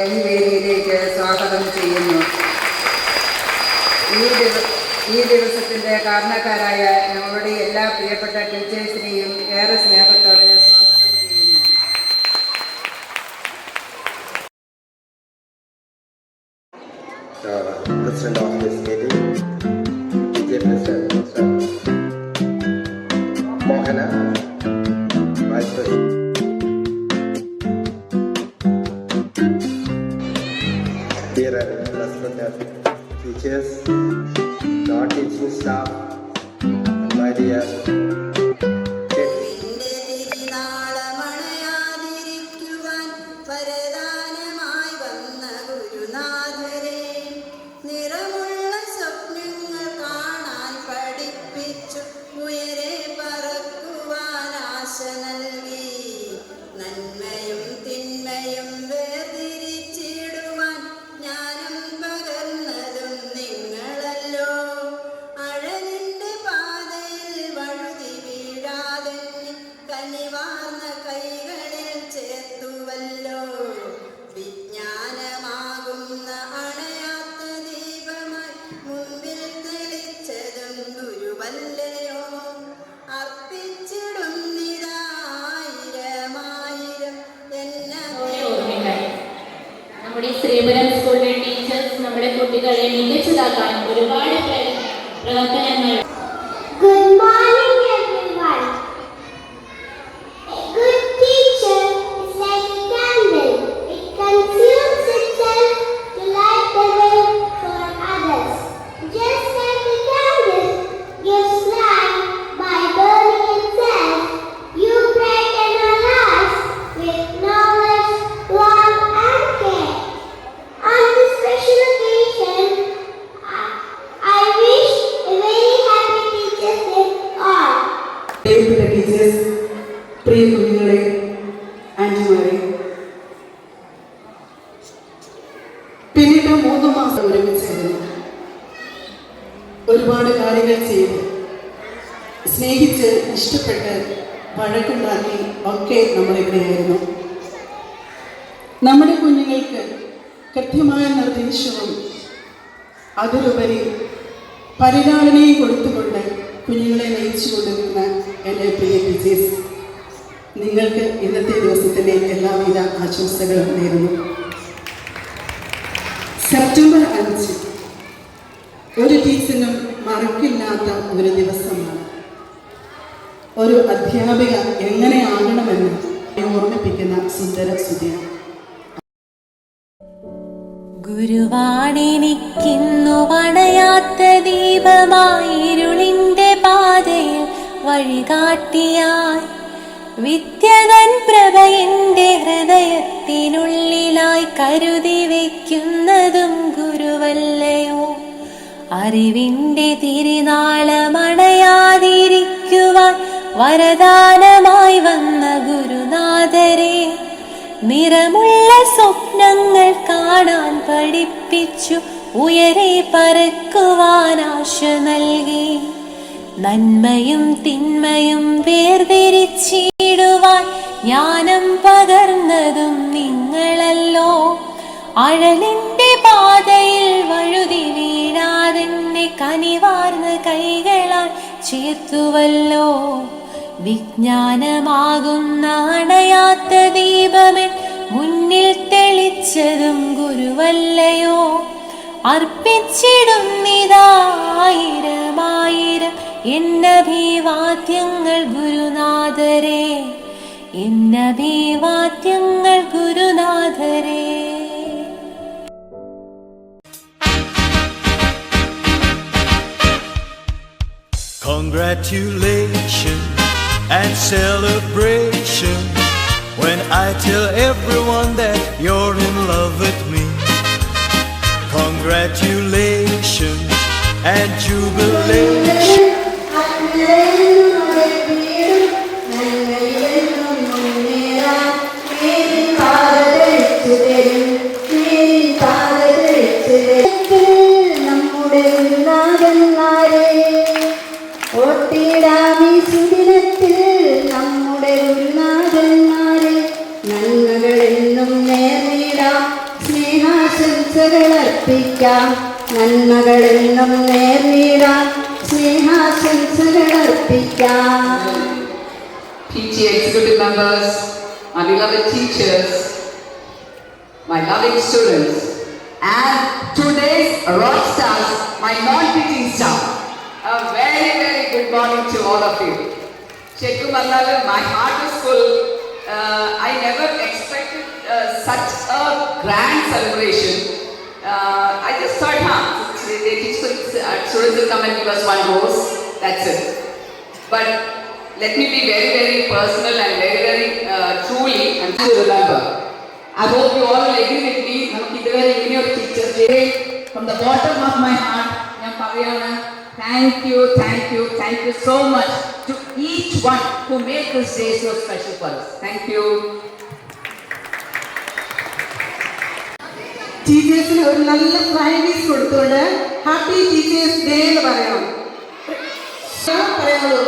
ഈ വേദിയിലേക്ക് സ്വാഗതം ചെയ്യുന്നു. ഈ ദിവസത്തിൻ്റെ കാരണക്കാരായ ഞങ്ങളുടെ എല്ലാ പ്രിയപ്പെട്ട ടീച്ചേഴ്സിനെയും ഏറെ സ്നേഹത്തോടെ സ്വാഗതം ചെയ്യുന്നു. President of this meeting, DJ President Mohana, Vice President. Dear respected teachers, non-teaching staff, and my dear Sreepuram സ്കൂളിലെ ടീച്ചേഴ്സ് നമ്മുടെ കുട്ടികളെ മികച്ചതാക്കാൻ ഒരുപാട് പ്രവർത്തനങ്ങൾ. Good morning everyone. A good teacher is like a candle. It consumes itself to light the way for others. Just like a candle gives light by burning itself, you brighten our lives with knowledge, love and care. On this special occasion, I wish a very happy Teachers' Day all. പ്രിയപ്പെട്ട teachers, പ്രിയ കുഞ്ഞുങ്ങളെ, ആൻറ്റിമാരെ, പിന്നീട് 3 മാസം ഒരുമിച്ചായിരുന്നു. ഒരുപാട് കാര്യങ്ങൾ ചെയ്ത് സ്നേഹിച്ച് ഇഷ്ടപ്പെട്ട് വഴക്കുണ്ടാക്കി ഒക്കെ നമ്മളിവിടെയായിരുന്നു. നമ്മുടെ കുഞ്ഞുങ്ങൾക്ക് കൃത്യമായ നിർദ്ദേശവും അതിലുപരി പരിലാളനയും കൊടുത്തുകൊണ്ട് കുഞ്ഞുങ്ങളെ നയിച്ചു കൊണ്ടിരുന്ന എൻ്റെ പ്രിയ ടീച്ചേഴ്സ്, നിങ്ങൾക്ക് ഇന്നത്തെ ദിവസത്തിലെ എല്ലാവിധ ആശംസകളും നേരുന്നു. സെപ്റ്റംബർ 5 ഒരു ടീച്ചറിനും മറക്കില്ലാത്ത ഒരു ദിവസമാണ്. ഒരു അധ്യാപിക എങ്ങനെയാകണമെന്ന് ഓർമ്മിപ്പിക്കുന്ന സുന്ദര സ്തുതിയാണ്. ഗുരുവാണെനിക്കിന്നു വണയാത്ത ദീപമായിരുളിന്റെ പാതയിൽ വഴികാട്ടിയായി വിദ്യതൻ പ്രഭ എന്റെ ഹൃദയത്തിനുള്ളിലായി കരുതി വയ്ക്കുന്നതും ഗുരുവല്ലയോ. അറിവിന്റെ തിരുനാളമണയാതിരിക്കുവാൻ വരദാനമായി വന്ന ഗുരുനാഥരെ, നിറമുള്ള സ്വപ്നങ്ങൾ കാണാൻ പഠിപ്പിച്ചു ഉയരെ പറക്കുവാൻ ആശ നൽകി. നന്മയും തിന്മയും വേർതിരിച്ചിടുവാൻ ജ്ഞാനം പകർന്നതും നിങ്ങളല്ലോ. അഴലിന്റെ പാതയിൽ വഴുതി വീഴാതെന്നെ കനിവാർന്ന കൈകളാൽ ചേർത്തുവല്ലോ. വിജ്ഞാനമാകുന്ന അണയാത്ത ദീപമൻ മുന്നിൽ തെളിച്ചതും ഗുരുവല്ലയോ. അർപ്പിച്ചിടുന്നിതായിരമായിരം എന്നഭിവാദ്യങ്ങൾ ഗുരുനാഥരെ, എന്നഭിവാദ്യങ്ങൾ ഗുരുനാഥരെ. Congratulations and celebration when I tell everyone that you're in love with me. Congratulations and jubilation. നമ്മുടെ ഗുരുനാഥന്മാരെ ഓട്ടിടാമി സുദിനത്തിൽ നമ്മുടെ ഗുരുനാഥന്മാരെ നന്മകളെന്നും നേരെ സ്നേഹാശംസകൾ അർപ്പിക്കാം, നന്മകളെന്നും നേർന്നിടാം, സ്നേഹാശംസകൾ അർപ്പിക്കാം. PTA executive members, my beloved teachers, my loving students, and today's rock stars, my non-teaching staff. A very, very good morning to all of you. Shekku Mandalu, my heart is full. I never expected such a grand celebration. I just thought, they teach students will come and give us one rose, that's it. But let me be very, very personal and very, very truly and to remember. I hope you all will agree with me. Teachers Day, from the bottom of my heart, thank you so much to each one who made this day so special for us. Thank you. ടീച്ചേഴ്സിന് ഒരു നല്ല പ്രൈവീസ് കൊടുത്തുകൊണ്ട് happy teachers day എന്ന് പറയണം. പറയാനുള്ളൂ.